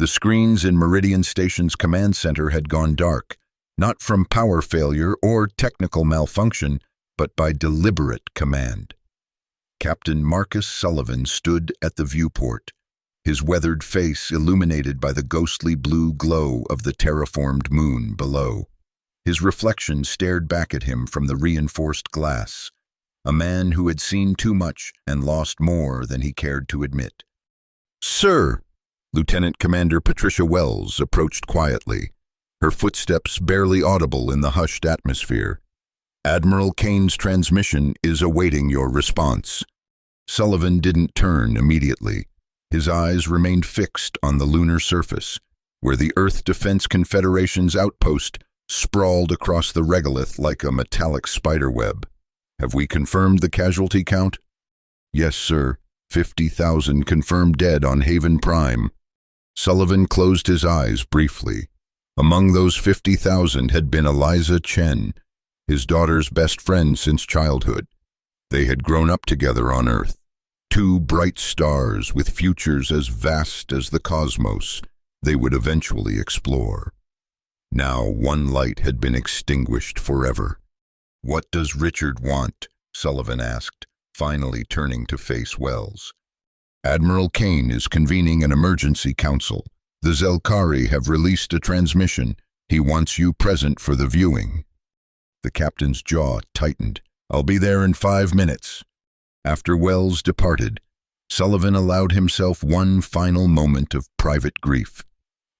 The screens in Meridian Station's command center had gone dark, not from power failure or technical malfunction, but by deliberate command. Captain Marcus Sullivan stood at the viewport, his weathered face illuminated by the ghostly blue glow of the terraformed moon below. His reflection stared back at him from the reinforced glass, a man who had seen too much and lost more than he cared to admit. "Sir!" Lieutenant Commander Patricia Wells approached quietly, her footsteps barely audible in the hushed atmosphere. "Admiral Kane's transmission is awaiting your response." Sullivan didn't turn immediately. His eyes remained fixed on the lunar surface, where the Earth Defense Confederation's outpost sprawled across the regolith like a metallic spiderweb. "Have we confirmed the casualty count?" "Yes, sir. 50,000 confirmed dead on Haven Prime." Sullivan closed his eyes briefly. Among those 50,000 had been Eliza Chen, his daughter's best friend since childhood. They had grown up together on Earth, two bright stars with futures as vast as the cosmos they would eventually explore. Now one light had been extinguished forever. "What does Richard want?" Sullivan asked, finally turning to face Wells. "Admiral Kane is convening an emergency council. The Zelkari have released a transmission. He wants you present for the viewing." The captain's jaw tightened. "I'll be there in 5 minutes." After Wells departed, Sullivan allowed himself one final moment of private grief.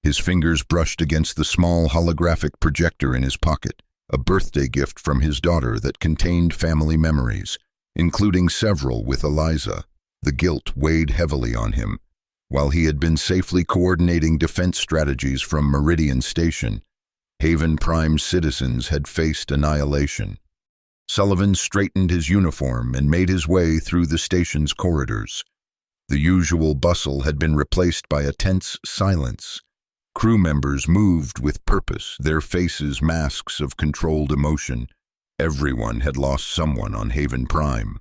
His fingers brushed against the small holographic projector in his pocket, a birthday gift from his daughter that contained family memories, including several with Eliza. The guilt weighed heavily on him. While he had been safely coordinating defense strategies from Meridian Station, Haven Prime citizens had faced annihilation. Sullivan straightened his uniform and made his way through the station's corridors. The usual bustle had been replaced by a tense silence. Crew members moved with purpose, their faces masks of controlled emotion. Everyone had lost someone on Haven Prime.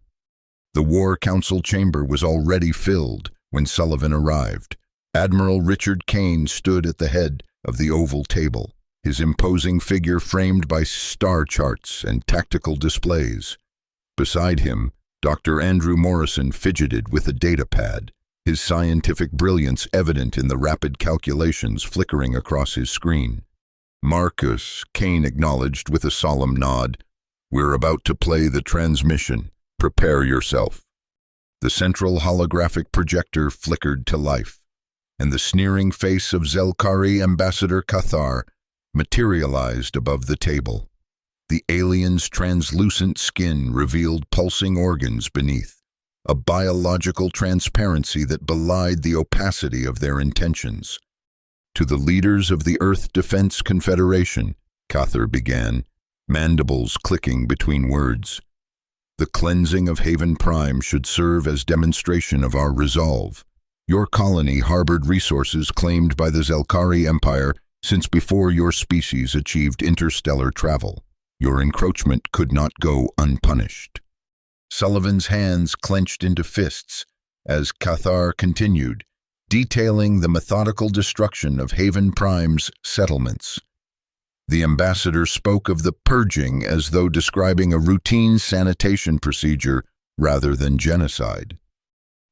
The War Council chamber was already filled when Sullivan arrived. Admiral Richard Kane stood at the head of the oval table, his imposing figure framed by star charts and tactical displays. Beside him, Dr. Andrew Morrison fidgeted with a data pad, his scientific brilliance evident in the rapid calculations flickering across his screen. "Marcus," Kane acknowledged with a solemn nod, "we're about to play the transmission. Prepare yourself." The central holographic projector flickered to life, and the sneering face of Zelkari Ambassador Cathar materialized above the table. The alien's translucent skin revealed pulsing organs beneath, a biological transparency that belied the opacity of their intentions. "To the leaders of the Earth Defense Confederation," Cathar began, mandibles clicking between words. "The cleansing of Haven Prime should serve as demonstration of our resolve. Your colony harbored resources claimed by the Zelkari Empire since before your species achieved interstellar travel. Your encroachment could not go unpunished." Sullivan's hands clenched into fists as Cathar continued, detailing the methodical destruction of Haven Prime's settlements. The ambassador spoke of the purging as though describing a routine sanitation procedure rather than genocide.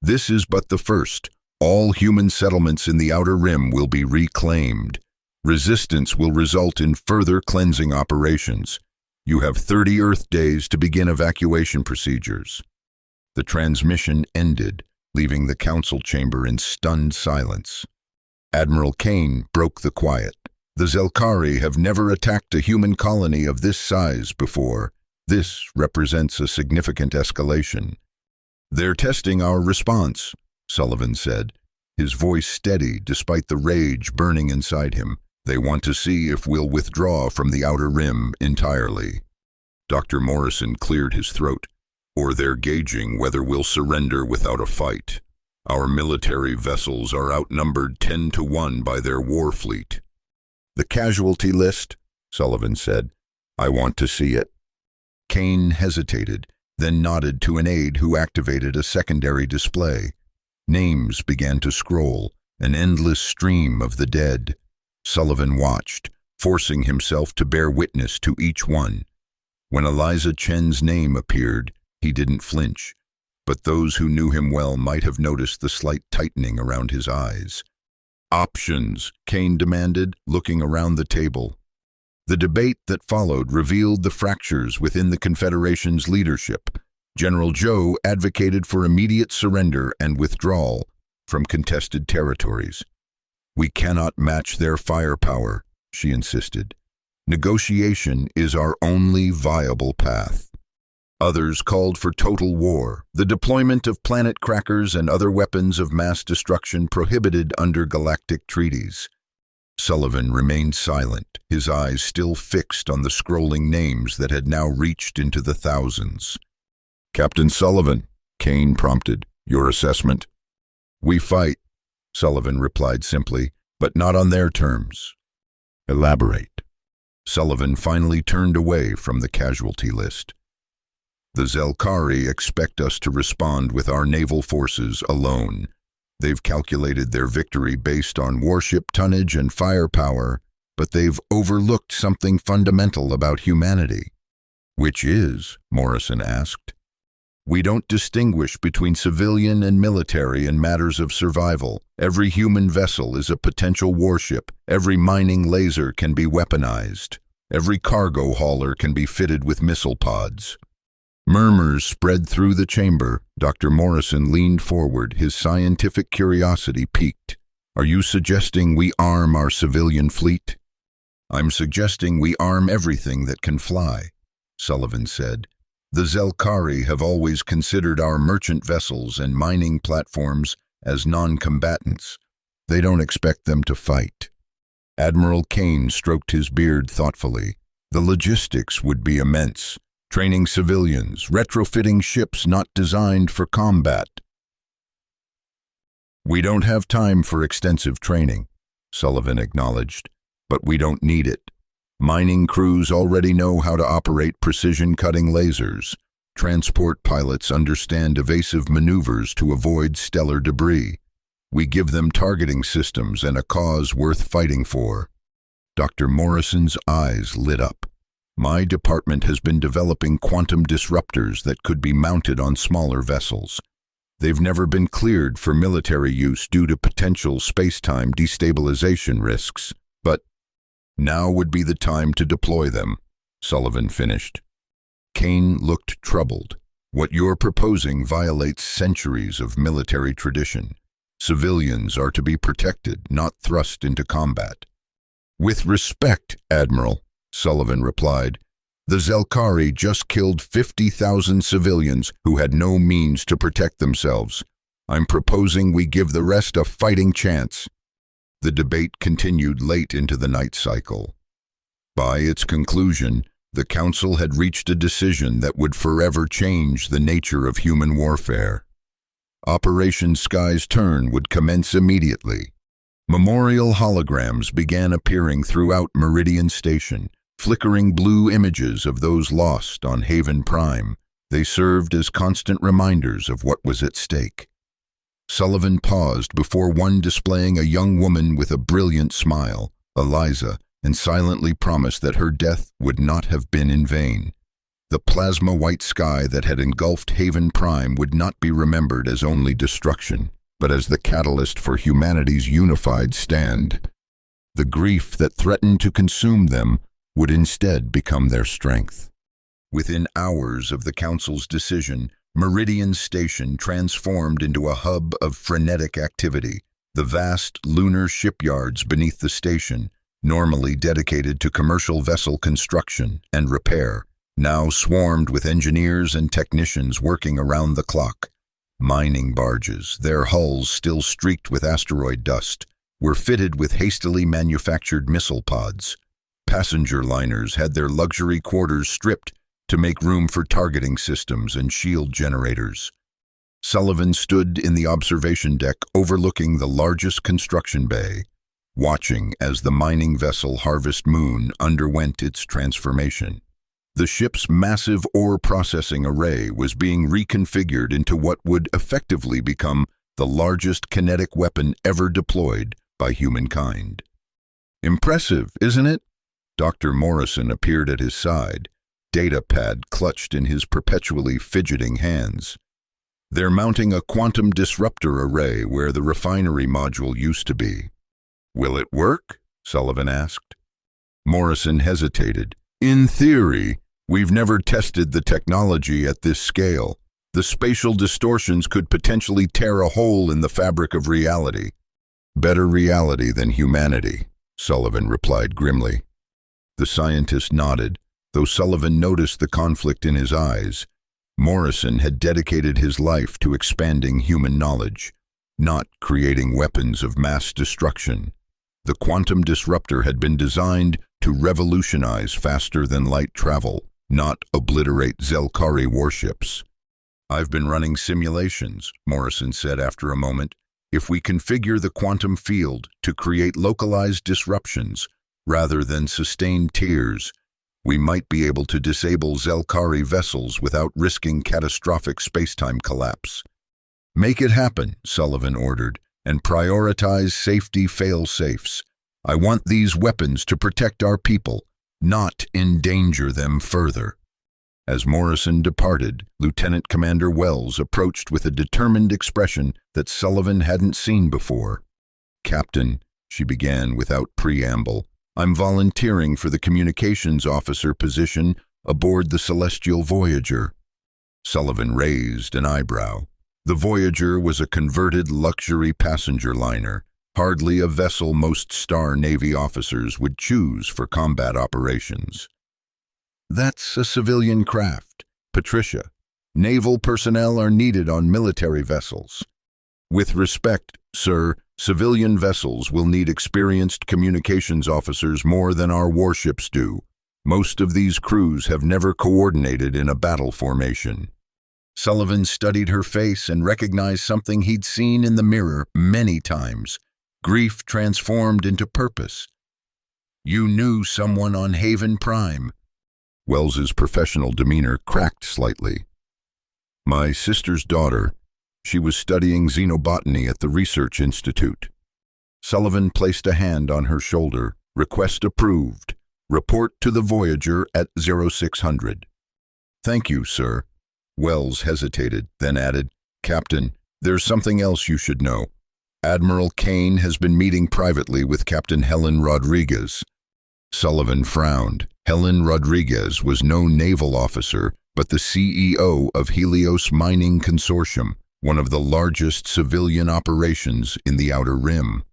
"This is but the first. All human settlements in the Outer Rim will be reclaimed. Resistance will result in further cleansing operations. You have 30 Earth days to begin evacuation procedures." The transmission ended, leaving the council chamber in stunned silence. Admiral Kane broke the quiet. "The Zelkari have never attacked a human colony of this size before. This represents a significant escalation." "They're testing our response," Sullivan said, his voice steady despite the rage burning inside him. "They want to see if we'll withdraw from the Outer Rim entirely." Dr. Morrison cleared his throat. "Or they're gauging whether we'll surrender without a fight. Our military vessels are outnumbered 10-1 by their war fleet." "The casualty list," Sullivan said. "I want to see it." Kane hesitated, then nodded to an aide who activated a secondary display. Names began to scroll, an endless stream of the dead. Sullivan watched, forcing himself to bear witness to each one. When Eliza Chen's name appeared, he didn't flinch, but those who knew him well might have noticed the slight tightening around his eyes. "Options," Kane demanded, looking around the table. The debate that followed revealed the fractures within the Confederation's leadership. General Joe advocated for immediate surrender and withdrawal from contested territories. "We cannot match their firepower," she insisted. "Negotiation is our only viable path." Others called for total war, the deployment of planet crackers and other weapons of mass destruction prohibited under galactic treaties. Sullivan remained silent, his eyes still fixed on the scrolling names that had now reached into the thousands. "Captain Sullivan," Kane prompted, "your assessment?" "We fight," Sullivan replied simply, "but not on their terms." "Elaborate." Sullivan finally turned away from the casualty list. "The Zelkari expect us to respond with our naval forces alone. They've calculated their victory based on warship tonnage and firepower, but they've overlooked something fundamental about humanity." "Which is?" Morrison asked. "We don't distinguish between civilian and military in matters of survival. Every human vessel is a potential warship. Every mining laser can be weaponized. Every cargo hauler can be fitted with missile pods." Murmurs spread through the chamber. Dr. Morrison leaned forward, his scientific curiosity piqued. "Are you suggesting we arm our civilian fleet?" "I'm suggesting we arm everything that can fly," Sullivan said. "The Zelkari have always considered our merchant vessels and mining platforms as non-combatants. They don't expect them to fight." Admiral Kane stroked his beard thoughtfully. "The logistics would be immense. Training civilians, retrofitting ships not designed for combat." "We don't have time for extensive training," Sullivan acknowledged, "but we don't need it. Mining crews already know how to operate precision-cutting lasers. Transport pilots understand evasive maneuvers to avoid stellar debris. We give them targeting systems and a cause worth fighting for." Dr. Morrison's eyes lit up. "My department has been developing quantum disruptors that could be mounted on smaller vessels. They've never been cleared for military use due to potential space-time destabilization risks, but now would be the time to deploy them," Sullivan finished. Kane looked troubled. "What you're proposing violates centuries of military tradition. Civilians are to be protected, not thrust into combat." "With respect, Admiral," Sullivan replied, "the Zelkari just killed 50,000 civilians who had no means to protect themselves. I'm proposing we give the rest a fighting chance." The debate continued late into the night cycle. By its conclusion, the Council had reached a decision that would forever change the nature of human warfare. Operation Sky's Turn would commence immediately. Memorial holograms began appearing throughout Meridian Station, flickering blue images of those lost on Haven Prime. They served as constant reminders of what was at stake. Sullivan paused before one displaying a young woman with a brilliant smile, Eliza, and silently promised that her death would not have been in vain. The plasma-white sky that had engulfed Haven Prime would not be remembered as only destruction, but as the catalyst for humanity's unified stand. The grief that threatened to consume them would instead become their strength. Within hours of the Council's decision, Meridian Station transformed into a hub of frenetic activity. The vast lunar shipyards beneath the station, normally dedicated to commercial vessel construction and repair, now swarmed with engineers and technicians working around the clock. Mining barges, their hulls still streaked with asteroid dust, were fitted with hastily manufactured missile pods. Passenger liners had their luxury quarters stripped to make room for targeting systems and shield generators. Sullivan stood in the observation deck overlooking the largest construction bay, watching as the mining vessel Harvest Moon underwent its transformation. The ship's massive ore processing array was being reconfigured into what would effectively become the largest kinetic weapon ever deployed by humankind. Impressive, isn't it? Dr. Morrison appeared at his side, data pad clutched in his perpetually fidgeting hands. They're mounting a quantum disruptor array where the refinery module used to be. Will it work? Sullivan asked. Morrison hesitated. In theory, we've never tested the technology at this scale. The spatial distortions could potentially tear a hole in the fabric of reality. Better reality than humanity, Sullivan replied grimly. The scientist nodded, though Sullivan noticed the conflict in his eyes. Morrison had dedicated his life to expanding human knowledge, not creating weapons of mass destruction. The quantum disruptor had been designed to revolutionize faster-than-light travel, not obliterate Zelkari warships. I've been running simulations, Morrison said after a moment. If we configure the quantum field to create localized disruptions rather than sustained tears, we might be able to disable Zelkari vessels without risking catastrophic spacetime collapse. Make it happen, Sullivan ordered, and prioritize safety fail-safes. I want these weapons to protect our people, not endanger them further. As Morrison departed, Lieutenant Commander Wells approached with a determined expression that Sullivan hadn't seen before. Captain, she began without preamble, I'm volunteering for the communications officer position aboard the Celestial Voyager. Sullivan raised an eyebrow. The Voyager was a converted luxury passenger liner, hardly a vessel most Star Navy officers would choose for combat operations. That's a civilian craft, Patricia. Naval personnel are needed on military vessels. With respect, sir, civilian vessels will need experienced communications officers more than our warships do. Most of these crews have never coordinated in a battle formation. Sullivan studied her face and recognized something he'd seen in the mirror many times. Grief transformed into purpose. You knew someone on Haven Prime. Wells's professional demeanor cracked slightly. My sister's daughter. She was studying xenobotany at the Research Institute. Sullivan placed a hand on her shoulder. Request approved. Report to the Voyager at 0600. Thank you, sir. Wells hesitated, then added, Captain, there's something else you should know. Admiral Kane has been meeting privately with Captain Helen Rodriguez. Sullivan frowned. Helen Rodriguez was no naval officer, but the CEO of Helios Mining Consortium, one of the largest civilian operations in the Outer Rim.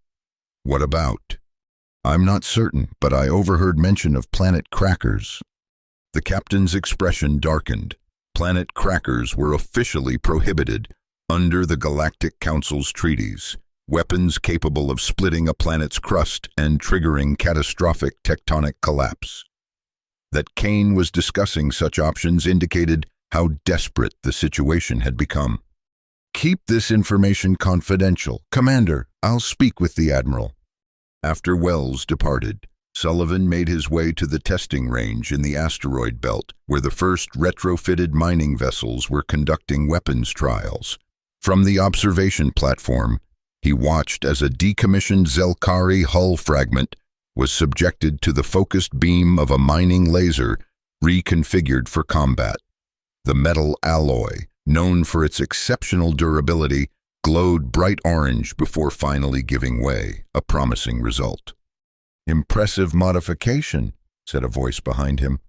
What about? I'm not certain, but I overheard mention of planet crackers. The captain's expression darkened. Planet crackers were officially prohibited under the Galactic Council's treaties, weapons capable of splitting a planet's crust and triggering catastrophic tectonic collapse. That Kane was discussing such options indicated how desperate the situation had become. Keep this information confidential. Commander, I'll speak with the Admiral. After Wells departed, Sullivan made his way to the testing range in the asteroid belt, where the first retrofitted mining vessels were conducting weapons trials. From the observation platform, he watched as a decommissioned Zelkari hull fragment was subjected to the focused beam of a mining laser reconfigured for combat. The metal alloy, known for its exceptional durability, glowed bright orange before finally giving way, a promising result. Impressive modification, said a voice behind him.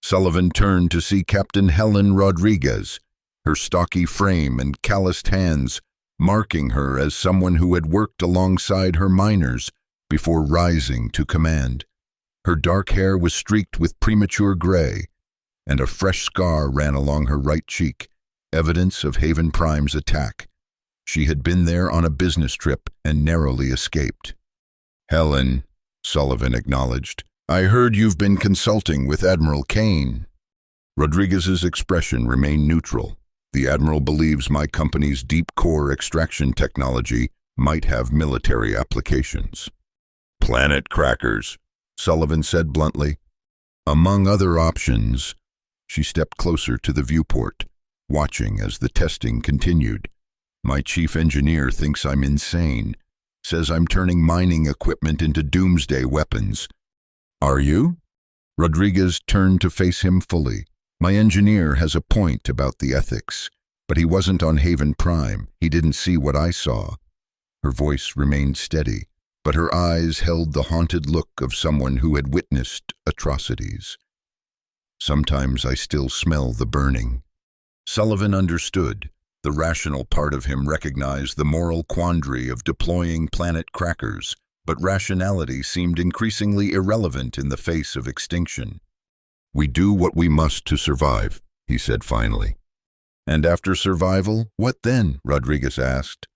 Sullivan turned to see Captain Helen Rodriguez, her stocky frame and calloused hands marking her as someone who had worked alongside her miners before rising to command. Her dark hair was streaked with premature gray, and a fresh scar ran along her right cheek, evidence of Haven Prime's attack. She had been there on a business trip and narrowly escaped. Helen, Sullivan acknowledged, I heard you've been consulting with Admiral Kane. Rodriguez's expression remained neutral. The Admiral believes my company's deep core extraction technology might have military applications. Planet crackers, Sullivan said bluntly. Among other options. She stepped closer to the viewport, watching as the testing continued. My chief engineer thinks I'm insane. Says I'm turning mining equipment into doomsday weapons. Are you? Rodriguez turned to face him fully. My engineer has a point about the ethics, but he wasn't on Haven Prime. He didn't see what I saw. Her voice remained steady, but her eyes held the haunted look of someone who had witnessed atrocities. Sometimes I still smell the burning. Sullivan understood. The rational part of him recognized the moral quandary of deploying planet crackers, but rationality seemed increasingly irrelevant in the face of extinction. We do what we must to survive, he said finally. And after survival, what then? Rodriguez asked.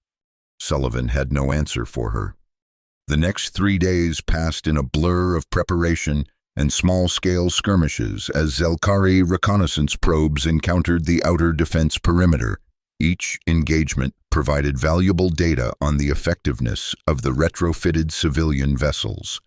Sullivan had no answer for her. The next 3 days passed in a blur of preparation and small-scale skirmishes as Zelkari reconnaissance probes encountered the outer defense perimeter. Each engagement provided valuable data on the effectiveness of the retrofitted civilian vessels.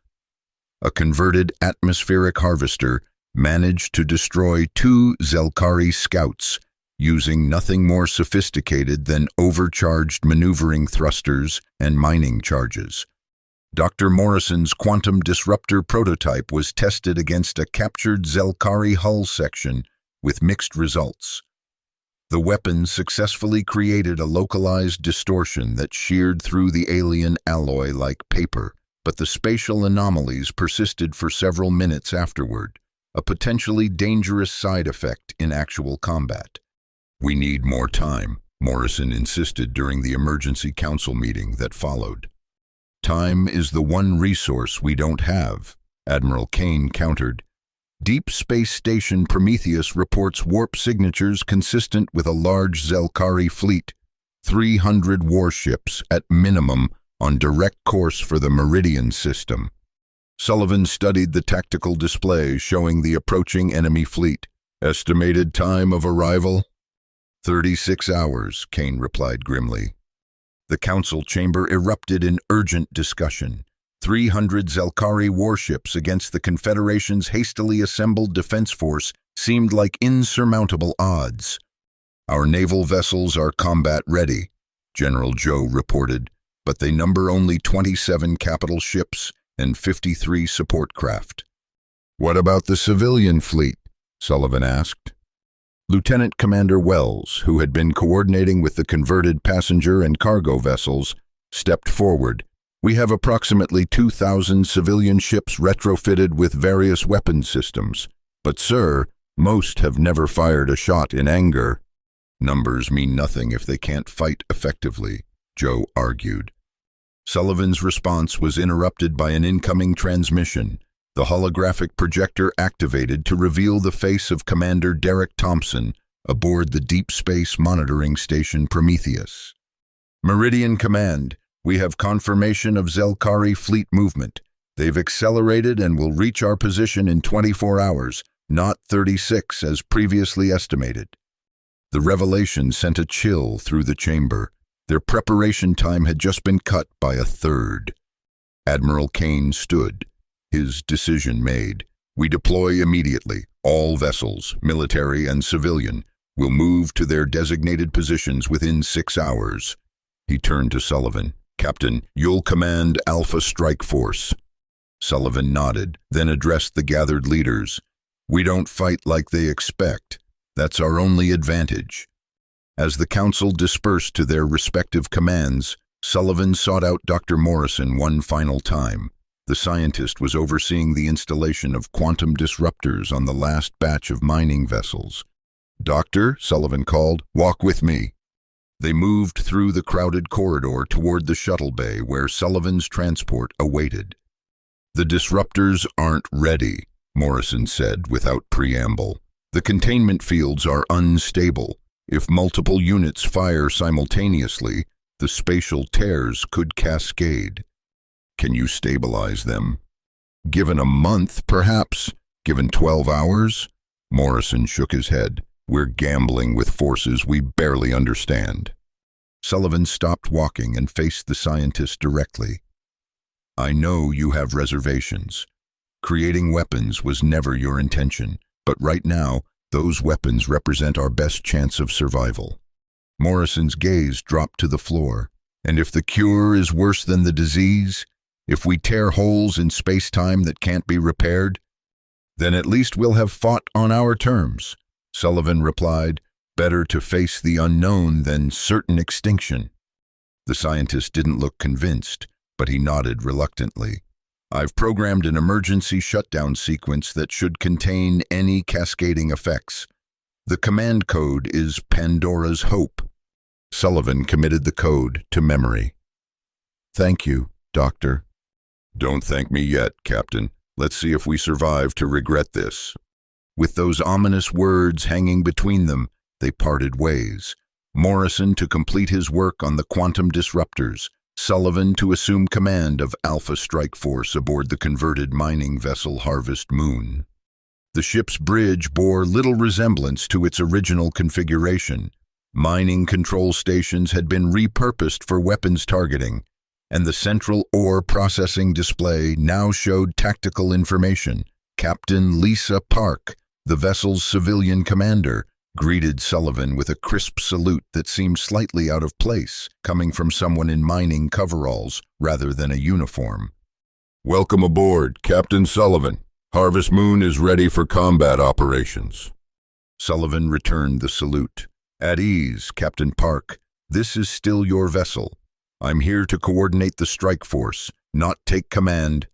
A converted atmospheric harvester managed to destroy 2 Zelkari scouts using nothing more sophisticated than overcharged maneuvering thrusters and mining charges. Dr. Morrison's quantum disruptor prototype was tested against a captured Zelkari hull section with mixed results. The weapon successfully created a localized distortion that sheared through the alien alloy like paper, but the spatial anomalies persisted for several minutes afterward, a potentially dangerous side effect in actual combat. We need more time, Morrison insisted during the emergency council meeting that followed. Time is the one resource we don't have, Admiral Kane countered. Deep Space Station Prometheus reports warp signatures consistent with a large Zelkari fleet, 300 warships at minimum on direct course for the Meridian system. Sullivan studied the tactical display showing the approaching enemy fleet. Estimated time of arrival? 36 hours, Kane replied grimly. The council chamber erupted in urgent discussion. 300 Zelkari warships against the Confederation's hastily assembled defense force seemed like insurmountable odds. Our naval vessels are combat-ready, General Joe reported, but they number only 27 capital ships and 53 support craft. What about the civilian fleet? Sullivan asked. Lieutenant Commander Wells, who had been coordinating with the converted passenger and cargo vessels, stepped forward. We have approximately 2,000 civilian ships retrofitted with various weapon systems. But, sir, most have never fired a shot in anger. Numbers mean nothing if they can't fight effectively, Joe argued. Sullivan's response was interrupted by an incoming transmission. The holographic projector activated to reveal the face of Commander Derek Thompson aboard the Deep Space Monitoring Station Prometheus. Meridian Command, we have confirmation of Zelkari fleet movement. They've accelerated and will reach our position in 24 hours, not 36 as previously estimated. The revelation sent a chill through the chamber. Their preparation time had just been cut by a third. Admiral Kane stood, his decision made. We deploy immediately. All vessels, military and civilian, will move to their designated positions within 6 hours. He turned to Sullivan. Captain, you'll command Alpha Strike Force. Sullivan nodded, then addressed the gathered leaders. We don't fight like they expect. That's our only advantage. As the council dispersed to their respective commands, Sullivan sought out Dr. Morrison one final time. The scientist was overseeing the installation of quantum disruptors on the last batch of mining vessels. Doctor, Sullivan called, walk with me. They moved through the crowded corridor toward the shuttle bay where Sullivan's transport awaited. The disruptors aren't ready, Morrison said without preamble. The containment fields are unstable. If multiple units fire simultaneously, the spatial tears could cascade. Can you stabilize them? Given a month, perhaps? Given 12 hours? Morrison shook his head. We're gambling with forces we barely understand. Sullivan stopped walking and faced the scientist directly. I know you have reservations. Creating weapons was never your intention, but right now, those weapons represent our best chance of survival. Morrison's gaze dropped to the floor. And if the cure is worse than the disease, if we tear holes in space-time that can't be repaired, then at least we'll have fought on our terms, Sullivan replied. Better to face the unknown than certain extinction. The scientist didn't look convinced, but he nodded reluctantly. I've programmed an emergency shutdown sequence that should contain any cascading effects. The command code is Pandora's Hope. Sullivan committed the code to memory. Thank you, Doctor. Don't thank me yet, Captain. Let's see if we survive to regret this. With those ominous words hanging between them, they parted ways. Morrison to complete his work on the quantum disruptors, Sullivan to assume command of Alpha Strike Force aboard the converted mining vessel Harvest Moon. The ship's bridge bore little resemblance to its original configuration. Mining control stations had been repurposed for weapons targeting, and the central ore processing display now showed tactical information. Captain Lisa Park, the vessel's civilian commander, greeted Sullivan with a crisp salute that seemed slightly out of place, coming from someone in mining coveralls rather than a uniform. Welcome aboard, Captain Sullivan. Harvest Moon is ready for combat operations. Sullivan returned the salute. At ease, Captain Park. This is still your vessel. I'm here to coordinate the strike force, not take command.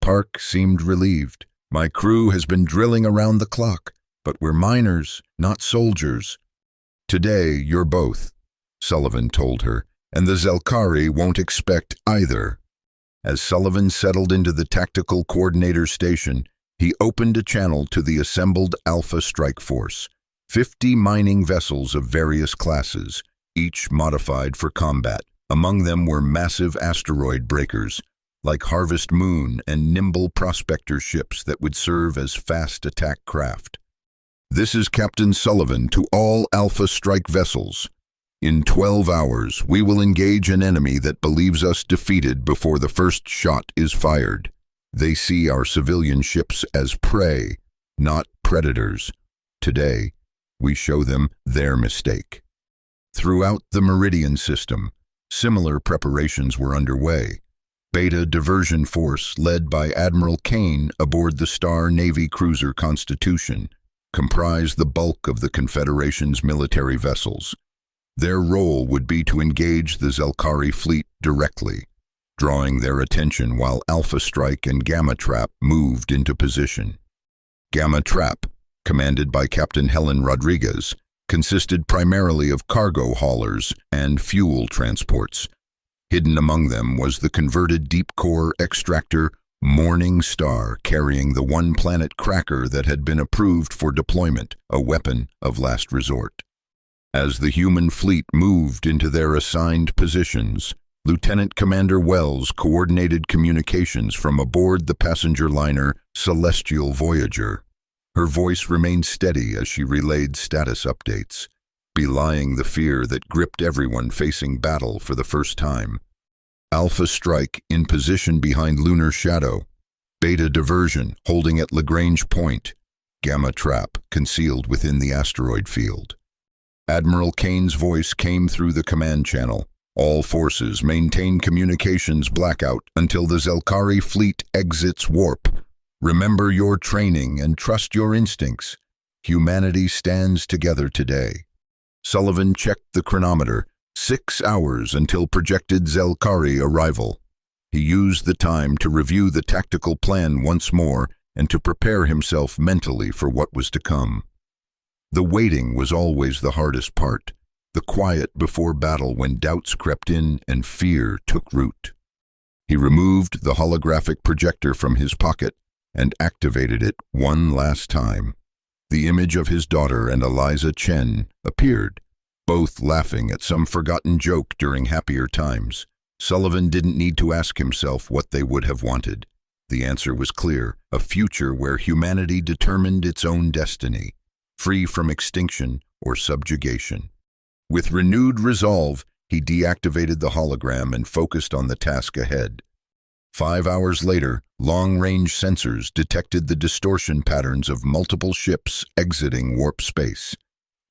Park seemed relieved. My crew has been drilling around the clock, but we're miners, not soldiers. Today, you're both, Sullivan told her, and the Zelkari won't expect either. As Sullivan settled into the tactical coordinator station, he opened a channel to the assembled Alpha Strike Force, 50 mining vessels of various classes, each modified for combat. Among them were massive asteroid breakers, like Harvest Moon and nimble prospector ships that would serve as fast attack craft. This is Captain Sullivan to all Alpha Strike vessels. In 12 hours, we will engage an enemy that believes us defeated before the first shot is fired. They see our civilian ships as prey, not predators. Today, we show them their mistake. Throughout the Meridian system, similar preparations were underway. Beta Diversion Force, led by Admiral Kane aboard the Star Navy cruiser Constitution, comprised the bulk of the Confederation's military vessels. Their role would be to engage the Zelkari fleet directly, drawing their attention while Alpha Strike and Gamma Trap moved into position. Gamma Trap, commanded by Captain Helen Rodriguez, consisted primarily of cargo haulers and fuel transports. Hidden among them was the converted deep-core extractor Morning Star, carrying the one-planet cracker that had been approved for deployment, a weapon of last resort. As the human fleet moved into their assigned positions, Lieutenant Commander Wells coordinated communications from aboard the passenger liner Celestial Voyager. Her voice remained steady as she relayed status updates, belying the fear that gripped everyone facing battle for the first time. Alpha Strike in position behind Lunar Shadow. Beta Diversion holding at Lagrange Point. Gamma Trap concealed within the asteroid field. Admiral Kane's voice came through the command channel. All forces maintain communications blackout until the Zelkari fleet exits warp. Remember your training and trust your instincts. Humanity stands together today. Sullivan checked the chronometer. 6 hours until projected Zelkari arrival. He used the time to review the tactical plan once more and to prepare himself mentally for what was to come. The waiting was always the hardest part, the quiet before battle when doubts crept in and fear took root. He removed the holographic projector from his pocket and activated it one last time. The image of his daughter and Eliza Chen appeared, both laughing at some forgotten joke during happier times. Sullivan didn't need to ask himself what they would have wanted. The answer was clear, a future where humanity determined its own destiny, free from extinction or subjugation. With renewed resolve, he deactivated the hologram and focused on the task ahead. 5 hours later, long-range sensors detected the distortion patterns of multiple ships exiting warp space.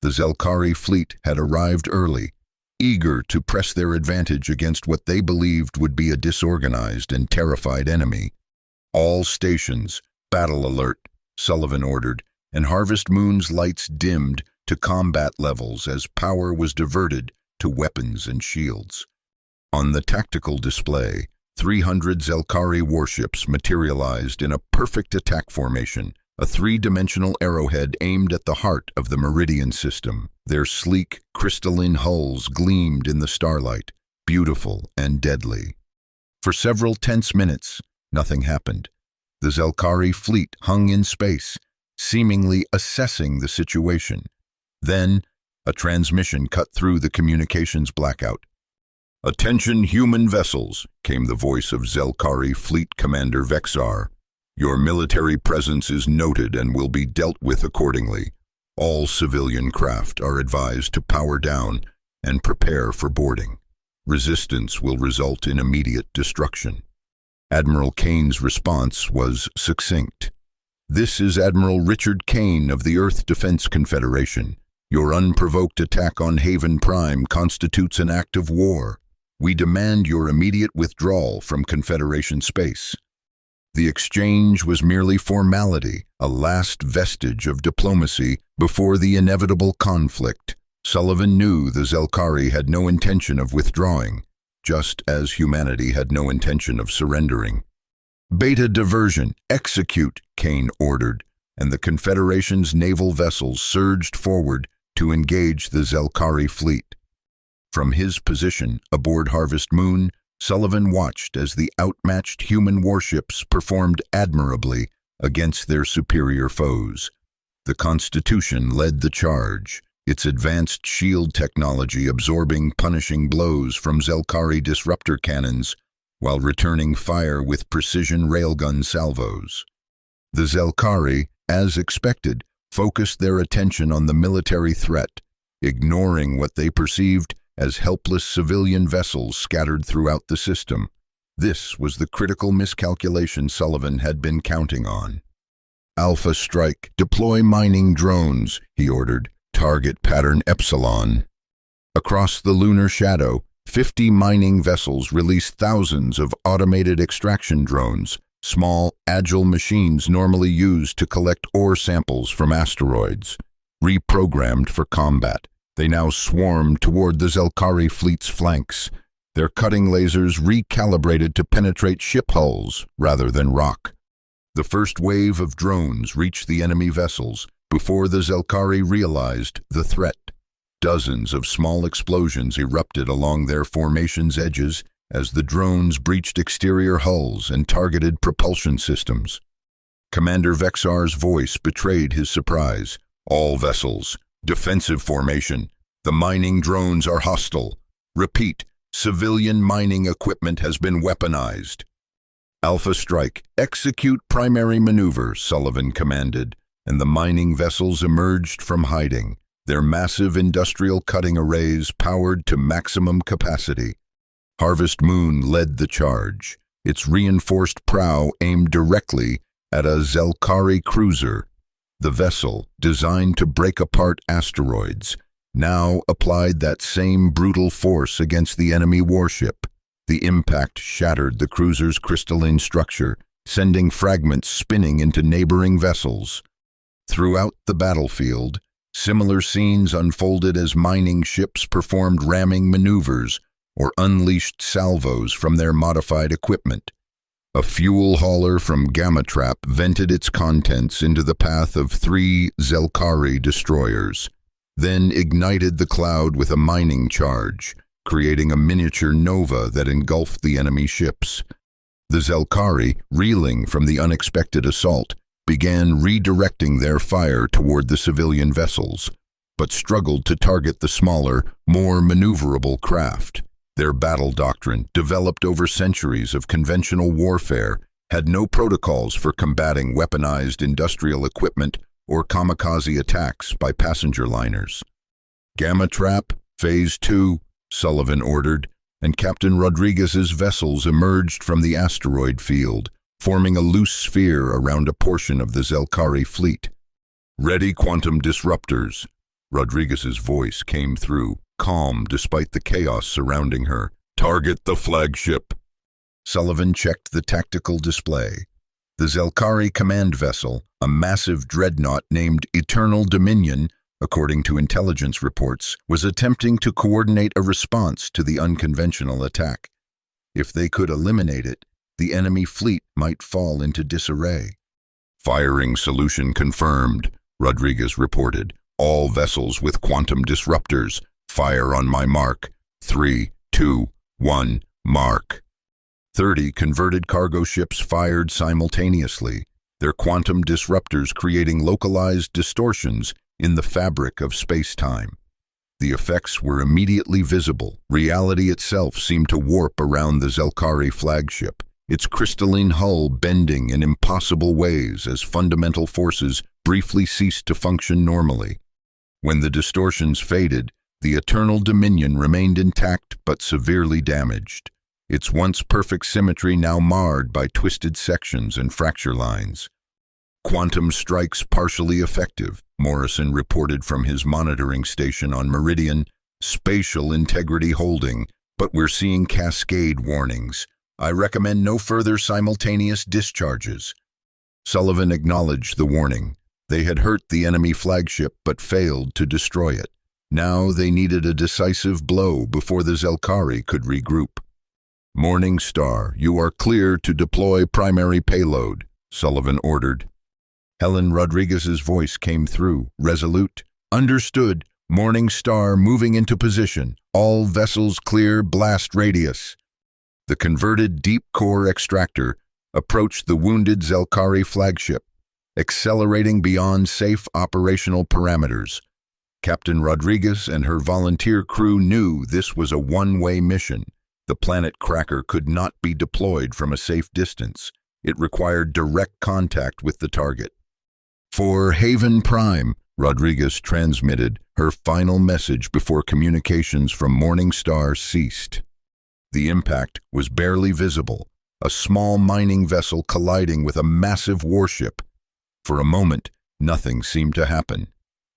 The Zelkari fleet had arrived early, eager to press their advantage against what they believed would be a disorganized and terrified enemy. "All stations, battle alert," Sullivan ordered, and Harvest Moon's lights dimmed to combat levels as power was diverted to weapons and shields. On the tactical display, 300 Zelkari warships materialized in a perfect attack formation, a three-dimensional arrowhead aimed at the heart of the Meridian system. Their sleek, crystalline hulls gleamed in the starlight, beautiful and deadly. For several tense minutes, nothing happened. The Zelkari fleet hung in space, seemingly assessing the situation. Then, a transmission cut through the communications blackout. "Attention human vessels," came the voice of Zelkari Fleet Commander Vexar. "Your military presence is noted and will be dealt with accordingly. All civilian craft are advised to power down and prepare for boarding. Resistance will result in immediate destruction." Admiral Kane's response was succinct. "This is Admiral Richard Kane of the Earth Defense Confederation. Your unprovoked attack on Haven Prime constitutes an act of war. We demand your immediate withdrawal from Confederation space." The exchange was merely formality, a last vestige of diplomacy before the inevitable conflict. Sullivan knew the Zelkari had no intention of withdrawing, just as humanity had no intention of surrendering. "Beta diversion, execute," Kane ordered, and the Confederation's naval vessels surged forward to engage the Zelkari fleet. From his position aboard Harvest Moon, Sullivan watched as the outmatched human warships performed admirably against their superior foes. The Constitution led the charge, its advanced shield technology absorbing punishing blows from Zelkari disruptor cannons while returning fire with precision railgun salvos. The Zelkari, as expected, focused their attention on the military threat, ignoring what they perceived as helpless civilian vessels scattered throughout the system. This was the critical miscalculation Sullivan had been counting on. "Alpha Strike, deploy mining drones," he ordered. "Target pattern Epsilon." Across the lunar shadow, 50 mining vessels released thousands of automated extraction drones, small, agile machines normally used to collect ore samples from asteroids. Reprogrammed for combat, they now swarmed toward the Zelkari fleet's flanks, their cutting lasers recalibrated to penetrate ship hulls rather than rock. The first wave of drones reached the enemy vessels before the Zelkari realized the threat. Dozens of small explosions erupted along their formation's edges as the drones breached exterior hulls and targeted propulsion systems. Commander Vexar's voice betrayed his surprise. "All vessels, defensive formation. The mining drones are hostile. Repeat, civilian mining equipment has been weaponized." "Alpha Strike, execute primary maneuver," Sullivan commanded, and the mining vessels emerged from hiding, their massive industrial cutting arrays powered to maximum capacity. Harvest Moon led the charge, its reinforced prow aimed directly at a Zelkari cruiser. The vessel, designed to break apart asteroids, now applied that same brutal force against the enemy warship. The impact shattered the cruiser's crystalline structure, sending fragments spinning into neighboring vessels. Throughout the battlefield, similar scenes unfolded as mining ships performed ramming maneuvers or unleashed salvos from their modified equipment. A fuel hauler from Gamma Trap vented its contents into the path of 3 Zelkari destroyers, then ignited the cloud with a mining charge, creating a miniature nova that engulfed the enemy ships. The Zelkari, reeling from the unexpected assault, began redirecting their fire toward the civilian vessels, but struggled to target the smaller, more maneuverable craft. Their battle doctrine, developed over centuries of conventional warfare, had no protocols for combating weaponized industrial equipment or kamikaze attacks by passenger liners. "Gamma Trap, Phase 2, Sullivan ordered, and Captain Rodriguez's vessels emerged from the asteroid field, forming a loose sphere around a portion of the Zelkari fleet. "Ready quantum disruptors." Rodriguez's voice came through, calm despite the chaos surrounding her. "Target the flagship." Sullivan checked the tactical display. The Zelkari command vessel, a massive dreadnought named Eternal Dominion, according to intelligence reports, was attempting to coordinate a response to the unconventional attack. If they could eliminate it, the enemy fleet might fall into disarray. "Firing solution confirmed," Rodriguez reported. "All vessels with quantum disruptors, fire on my mark. 3, 2, 1, mark." 30 converted cargo ships fired simultaneously, their quantum disruptors creating localized distortions in the fabric of space-time. The effects were immediately visible. Reality itself seemed to warp around the Zelkari flagship, its crystalline hull bending in impossible ways as fundamental forces briefly ceased to function normally. When the distortions faded, the Eternal Dominion remained intact but severely damaged, its once perfect symmetry now marred by twisted sections and fracture lines. "Quantum strikes partially effective," Morrison reported from his monitoring station on Meridian. "Spatial integrity holding, but we're seeing cascade warnings. I recommend no further simultaneous discharges." Sullivan acknowledged the warning. They had hurt the enemy flagship but failed to destroy it. Now they needed a decisive blow before the Zelkari could regroup. "Morning Star, you are clear to deploy primary payload," Sullivan ordered. Helen Rodriguez's voice came through, resolute. "Understood. Morning Star moving into position. All vessels clear blast radius." The converted deep-core extractor approached the wounded Zelkari flagship, accelerating beyond safe operational parameters. Captain Rodriguez and her volunteer crew knew this was a one-way mission. The Planet Cracker could not be deployed from a safe distance. It required direct contact with the target. "For Haven Prime," Rodriguez transmitted her final message before communications from Morning Star ceased. The impact was barely visible, a small mining vessel colliding with a massive warship. For a moment, nothing seemed to happen.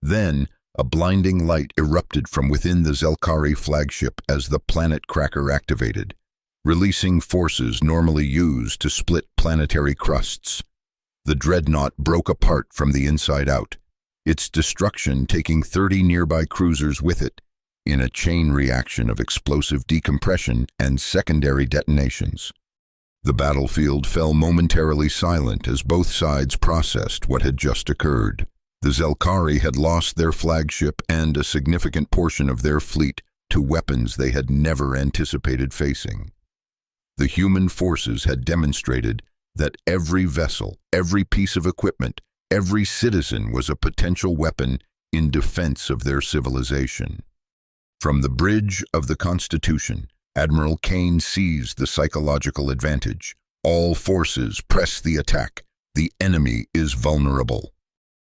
Then, a blinding light erupted from within the Zelkari flagship as the Planet Cracker activated, releasing forces normally used to split planetary crusts. The dreadnought broke apart from the inside out, its destruction taking 30 nearby cruisers with it, in a chain reaction of explosive decompression and secondary detonations. The battlefield fell momentarily silent as both sides processed what had just occurred. The Zelkari had lost their flagship and a significant portion of their fleet to weapons they had never anticipated facing. The human forces had demonstrated that every vessel, every piece of equipment, every citizen was a potential weapon in defense of their civilization. From the bridge of the Constitution, Admiral Kane seized the psychological advantage. "All forces press the attack. The enemy is vulnerable."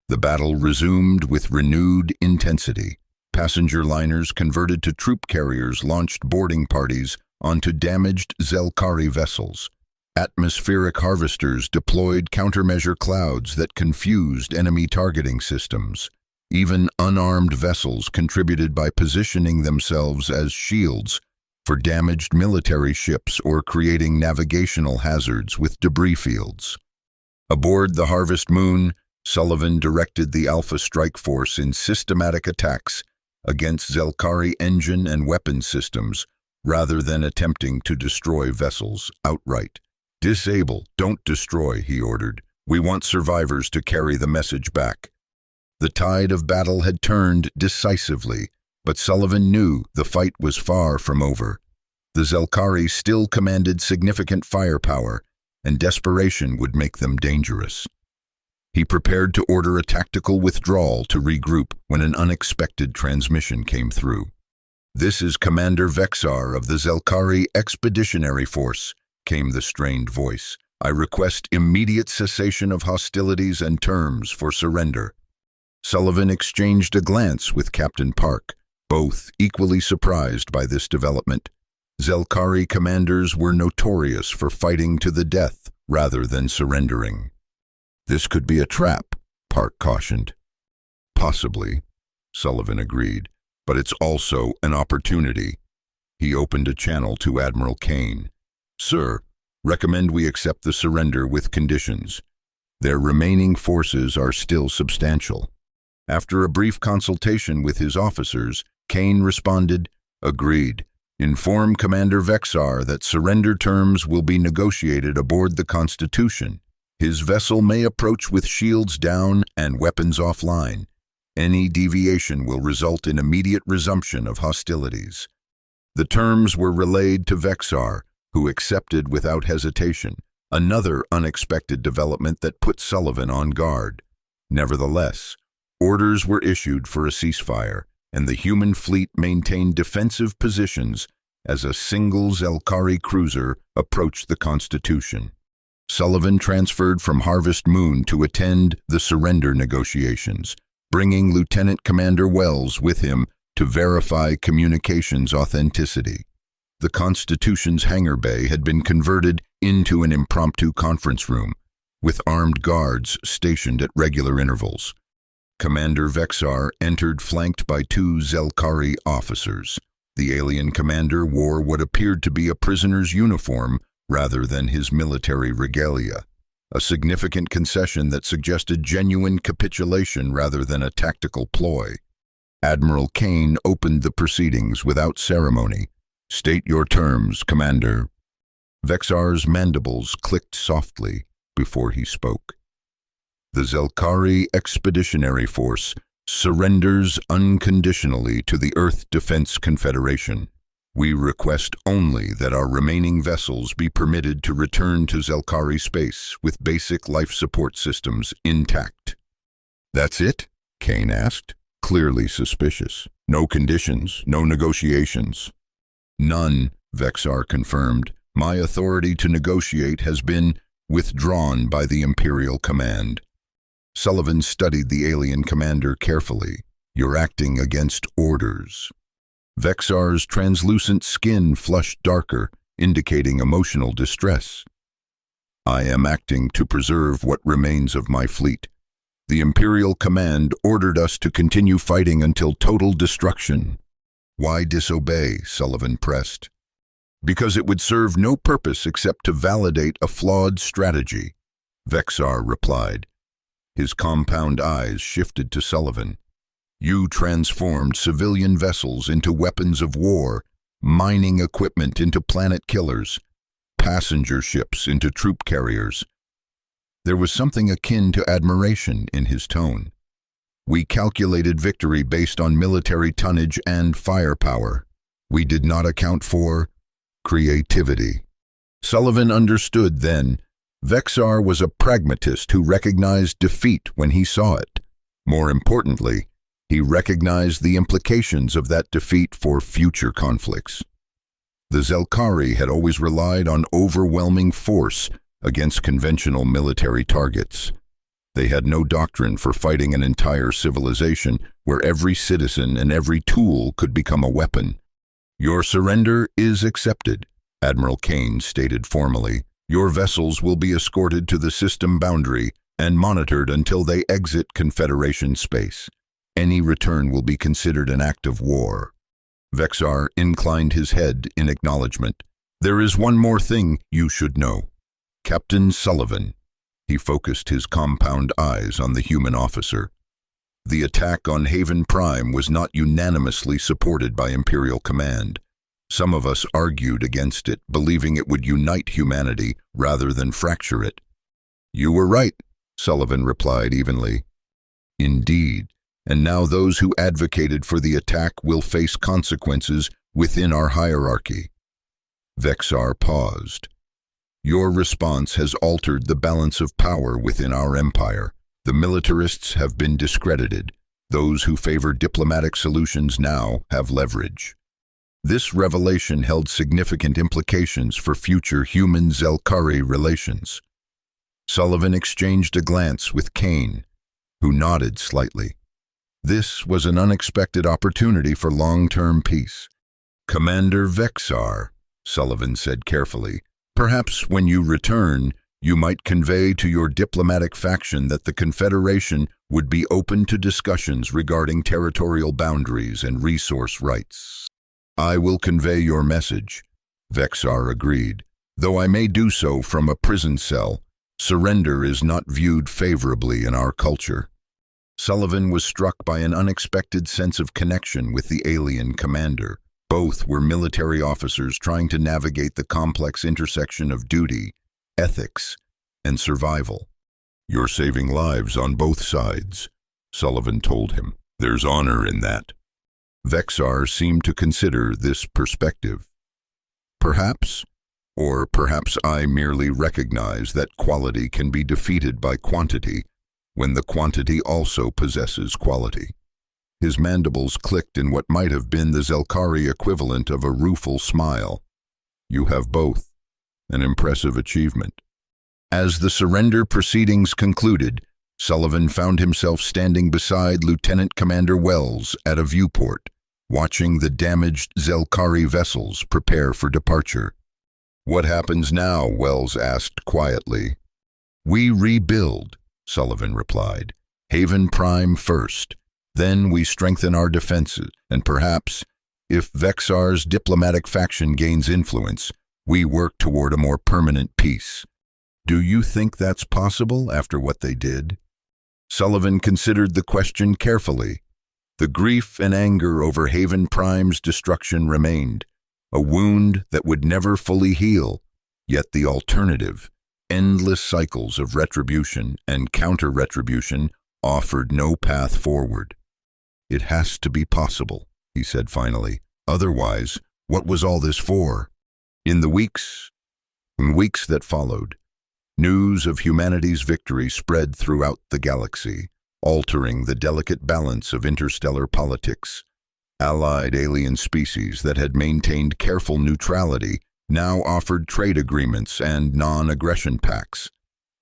The battle resumed with renewed intensity. Passenger liners converted to troop carriers launched boarding parties onto damaged Zelkari vessels. Atmospheric harvesters deployed countermeasure clouds that confused enemy targeting systems. Even unarmed vessels contributed by positioning themselves as shields for damaged military ships or creating navigational hazards with debris fields. Aboard the Harvest Moon, Sullivan directed the Alpha Strike Force in systematic attacks against Zelkari engine and weapon systems rather than attempting to destroy vessels outright. "Disable, don't destroy," he ordered. "We want survivors to carry the message back." The tide of battle had turned decisively, but Sullivan knew the fight was far from over. The Zelkari still commanded significant firepower, and desperation would make them dangerous. He prepared to order a tactical withdrawal to regroup when an unexpected transmission came through. "This is Commander Vexar of the Zelkari Expeditionary Force," came the strained voice. "I request immediate cessation of hostilities and terms for surrender." Sullivan exchanged a glance with Captain Park, both equally surprised by this development. Zelkari commanders were notorious for fighting to the death rather than surrendering. "This could be a trap," Park cautioned. "Possibly," Sullivan agreed, but it's also an opportunity. He opened a channel to Admiral Kane. Sir, recommend we accept the surrender with conditions. Their remaining forces are still substantial. After a brief consultation with his officers, Kane responded, agreed. Inform Commander Vexar that surrender terms will be negotiated aboard the Constitution. His vessel may approach with shields down and weapons offline. Any deviation will result in immediate resumption of hostilities. The terms were relayed to Vexar, who accepted without hesitation, another unexpected development that put Sullivan on guard. Nevertheless, orders were issued for a ceasefire, and the human fleet maintained defensive positions as a single Zelkari cruiser approached the Constitution. Sullivan transferred from Harvest Moon to attend the surrender negotiations, bringing Lieutenant Commander Wells with him to verify communications authenticity. The Constitution's hangar bay had been converted into an impromptu conference room, with armed guards stationed at regular intervals. Commander Vexar entered flanked by two Zelkari officers. The alien commander wore what appeared to be a prisoner's uniform rather than his military regalia, a significant concession that suggested genuine capitulation rather than a tactical ploy. Admiral Kane opened the proceedings without ceremony. State your terms, Commander. Vexar's mandibles clicked softly before he spoke. The Zelkari Expeditionary Force surrenders unconditionally to the Earth Defense Confederation. We request only that our remaining vessels be permitted to return to Zelkari space with basic life support systems intact. That's it? Kane asked, clearly suspicious. No conditions, no negotiations. None, Vexar confirmed. My authority to negotiate has been withdrawn by the Imperial Command. Sullivan studied the alien commander carefully. You're acting against orders. Vexar's translucent skin flushed darker, indicating emotional distress. I am acting to preserve what remains of my fleet. The Imperial Command ordered us to continue fighting until total destruction. Why disobey? Sullivan pressed. Because it would serve no purpose except to validate a flawed strategy, Vexar replied. His compound eyes shifted to Sullivan. You transformed civilian vessels into weapons of war, mining equipment into planet killers, passenger ships into troop carriers. There was something akin to admiration in his tone. We calculated victory based on military tonnage and firepower. We did not account for creativity. Sullivan understood then. Vexar was a pragmatist who recognized defeat when he saw it. More importantly, he recognized the implications of that defeat for future conflicts. The Zelkari had always relied on overwhelming force against conventional military targets. They had no doctrine for fighting an entire civilization where every citizen and every tool could become a weapon. Your surrender is accepted, Admiral Kane stated formally. Your vessels will be escorted to the system boundary and monitored until they exit Confederation space. Any return will be considered an act of war. Vexar inclined his head in acknowledgement. There is one more thing you should know. Captain Sullivan. He focused his compound eyes on the human officer. The attack on Haven Prime was not unanimously supported by Imperial Command. Some of us argued against it, believing it would unite humanity rather than fracture it. You were right, Sullivan replied evenly. Indeed, and now those who advocated for the attack will face consequences within our hierarchy. Vexar paused. Your response has altered the balance of power within our empire. The militarists have been discredited. Those who favor diplomatic solutions now have leverage. This revelation held significant implications for future human-Zelkari relations. Sullivan exchanged a glance with Kane, who nodded slightly. This was an unexpected opportunity for long-term peace. Commander Vexar, Sullivan said carefully, perhaps when you return, You might convey to your diplomatic faction that the Confederation would be open to discussions regarding territorial boundaries and resource rights. I will convey your message, Vexar agreed. Though I may do so from a prison cell, surrender is not viewed favorably in our culture. Sullivan was struck by an unexpected sense of connection with the alien commander. Both were military officers trying to navigate the complex intersection of duty, ethics, and survival. You're saving lives on both sides, Sullivan told him. There's honor in that. Vexar seemed to consider this perspective. Perhaps, or perhaps I merely recognize that quality can be defeated by quantity when the quantity also possesses quality. His mandibles clicked in what might have been the Zelkari equivalent of a rueful smile. You have both. An impressive achievement. As the surrender proceedings concluded, Sullivan found himself standing beside Lieutenant Commander Wells at a viewport, watching the damaged Zelkari vessels prepare for departure. What happens now? Wells asked quietly. We rebuild, Sullivan replied. Haven Prime first. Then we strengthen our defenses, and perhaps, if Vexar's diplomatic faction gains influence, we work toward a more permanent peace. Do you think that's possible after what they did? Sullivan considered the question carefully. The grief and anger over Haven Prime's destruction remained, a wound that would never fully heal, yet the alternative, endless cycles of retribution and counter-retribution, offered no path forward. It has to be possible, he said finally. Otherwise, what was all this for? In the weeks that followed, news of humanity's victory spread throughout the galaxy, altering the delicate balance of interstellar politics. Allied alien species that had maintained careful neutrality now offered trade agreements and non-aggression pacts.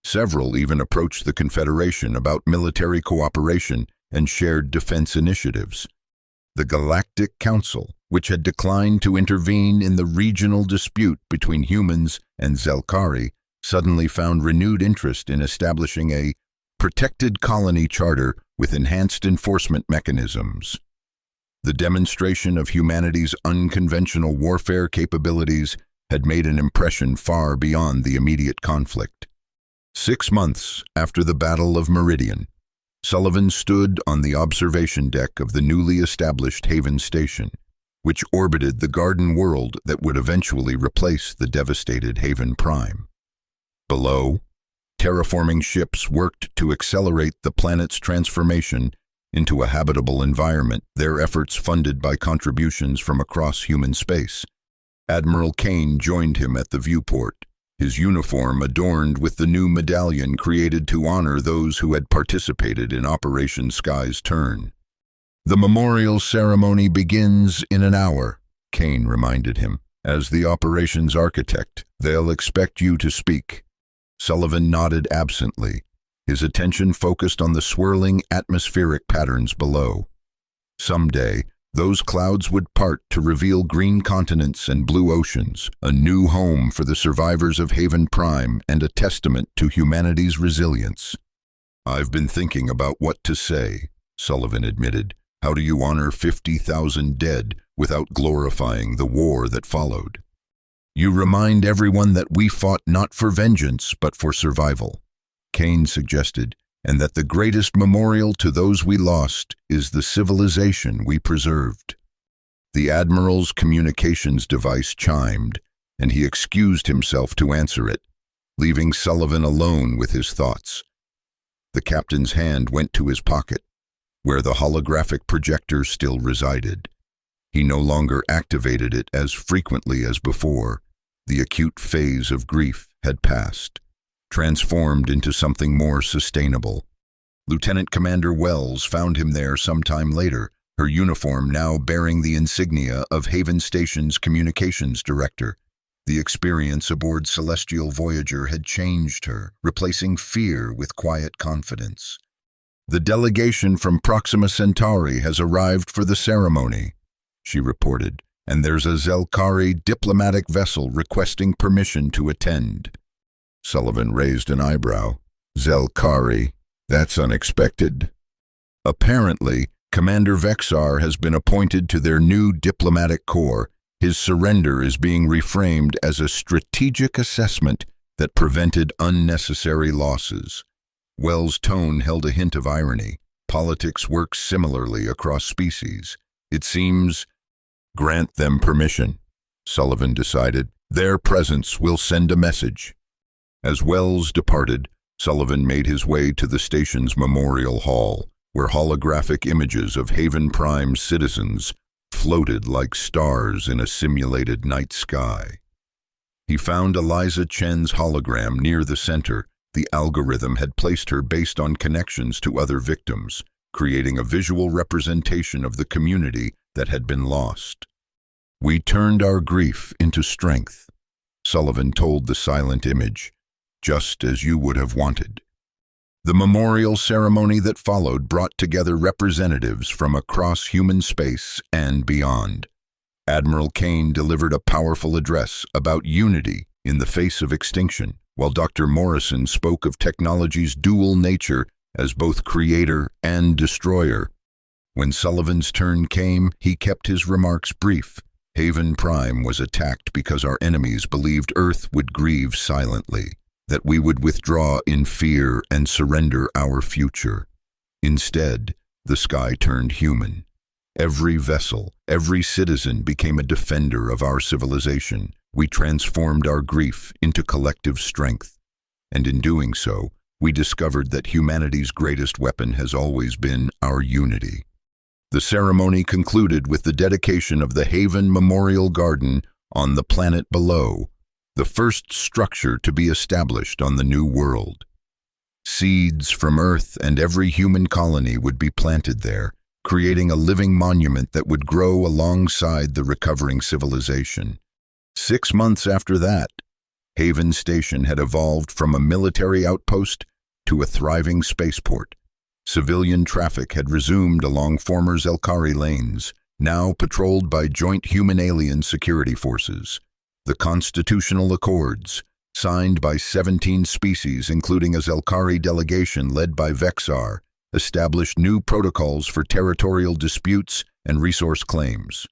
Several even approached the Confederation about military cooperation and shared defense initiatives. The Galactic Council, which had declined to intervene in the regional dispute between humans and Zelkari, suddenly found renewed interest in establishing a protected colony charter with enhanced enforcement mechanisms. The demonstration of humanity's unconventional warfare capabilities had made an impression far beyond the immediate conflict. 6 months after the Battle of Meridian, Sullivan stood on the observation deck of the newly established Haven Station, which orbited the garden world that would eventually replace the devastated Haven Prime. Below, terraforming ships worked to accelerate the planet's transformation into a habitable environment, their efforts funded by contributions from across human space. Admiral Kane joined him at the viewport, his uniform adorned with the new medallion created to honor those who had participated in Operation Sky's Turn. The memorial ceremony begins in an hour, Kane reminded him. As the operations architect, they'll expect you to speak. Sullivan nodded absently, his attention focused on the swirling atmospheric patterns below. Someday, those clouds would part to reveal green continents and blue oceans, a new home for the survivors of Haven Prime and a testament to humanity's resilience. I've been thinking about what to say, Sullivan admitted. How do you honor 50,000 dead without glorifying the war that followed? You remind everyone that we fought not for vengeance but for survival, Kane suggested, and that the greatest memorial to those we lost is the civilization we preserved. The Admiral's communications device chimed, and he excused himself to answer it, leaving Sullivan alone with his thoughts. The captain's hand went to his pocket, where the holographic projector still resided. He no longer activated it as frequently as before. The acute phase of grief had passed, transformed into something more sustainable. Lieutenant Commander Wells found him there sometime later, her uniform now bearing the insignia of Haven Station's communications director. The experience aboard Celestial Voyager had changed her, replacing fear with quiet confidence. The delegation from Proxima Centauri has arrived for the ceremony, she reported, and there's a Zelkari diplomatic vessel requesting permission to attend. Sullivan raised an eyebrow. Zelkari, that's unexpected. Apparently, Commander Vexar has been appointed to their new diplomatic corps. His surrender is being reframed as a strategic assessment that prevented unnecessary losses. Wells' tone held a hint of irony. Politics works similarly across species. It seems, grant them permission, Sullivan decided. Their presence will send a message. As Wells departed, Sullivan made his way to the station's memorial hall, where holographic images of Haven Prime's citizens floated like stars in a simulated night sky. He found Eliza Chen's hologram near the center. The algorithm had placed her based on connections to other victims, creating a visual representation of the community that had been lost. We turned our grief into strength, Sullivan told the silent image, just as you would have wanted. The memorial ceremony that followed brought together representatives from across human space and beyond. Admiral Kane delivered a powerful address about unity in the face of extinction, while Dr. Morrison spoke of technology's dual nature as both creator and destroyer. When Sullivan's turn came, he kept his remarks brief. Haven Prime was attacked because our enemies believed Earth would grieve silently, that we would withdraw in fear and surrender our future. Instead, the sky turned human. Every vessel, every citizen became a defender of our civilization. We transformed our grief into collective strength. And in doing so, we discovered that humanity's greatest weapon has always been our unity. The ceremony concluded with the dedication of the Haven Memorial Garden on the planet below, the first structure to be established on the new world. Seeds from Earth and every human colony would be planted there, creating a living monument that would grow alongside the recovering civilization. 6 months after that, Haven Station had evolved from a military outpost to a thriving spaceport. Civilian traffic had resumed along former Zelkari lanes, now patrolled by joint human-alien security forces. The Constitutional Accords, signed by 17 species including a Zelkari delegation led by Vexar, established new protocols for territorial disputes and resource claims.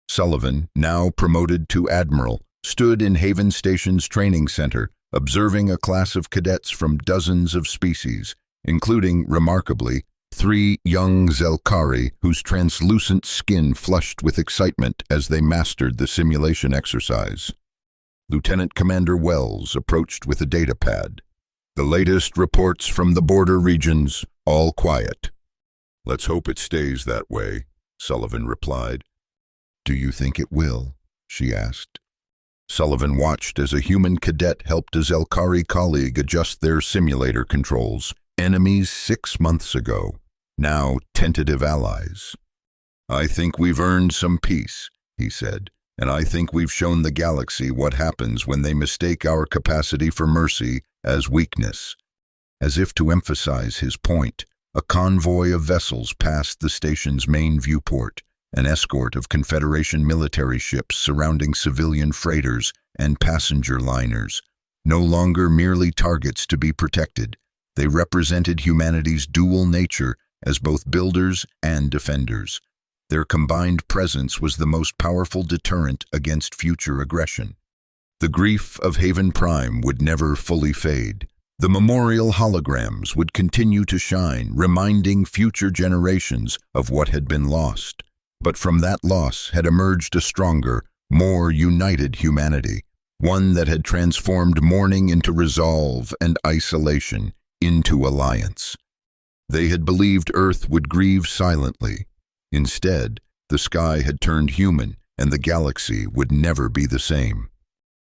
Sullivan, now promoted to Admiral, stood in Haven Station's training center, observing a class of cadets from dozens of species, including, remarkably, 3 young Zelkari whose translucent skin flushed with excitement as they mastered the simulation exercise. Lieutenant Commander Wells approached with a data pad. The latest reports from the border regions, all quiet. Let's hope it stays that way, Sullivan replied. Do you think it will? She asked. Sullivan watched as a human cadet helped a Zelkari colleague adjust their simulator controls. Enemies 6 months ago, now tentative allies. I think we've earned some peace, he said, and I think we've shown the galaxy what happens when they mistake our capacity for mercy as weakness. As if to emphasize his point, a convoy of vessels passed the station's main viewport, an escort of Confederation military ships surrounding civilian freighters and passenger liners, no longer merely targets to be protected. They represented humanity's dual nature as both builders and defenders. Their combined presence was the most powerful deterrent against future aggression. The grief of Haven Prime would never fully fade. The memorial holograms would continue to shine, reminding future generations of what had been lost. But from that loss had emerged a stronger, more united humanity, one that had transformed mourning into resolve and isolation into alliance. They had believed Earth would grieve silently. Instead, the sky had turned human, and the galaxy would never be the same.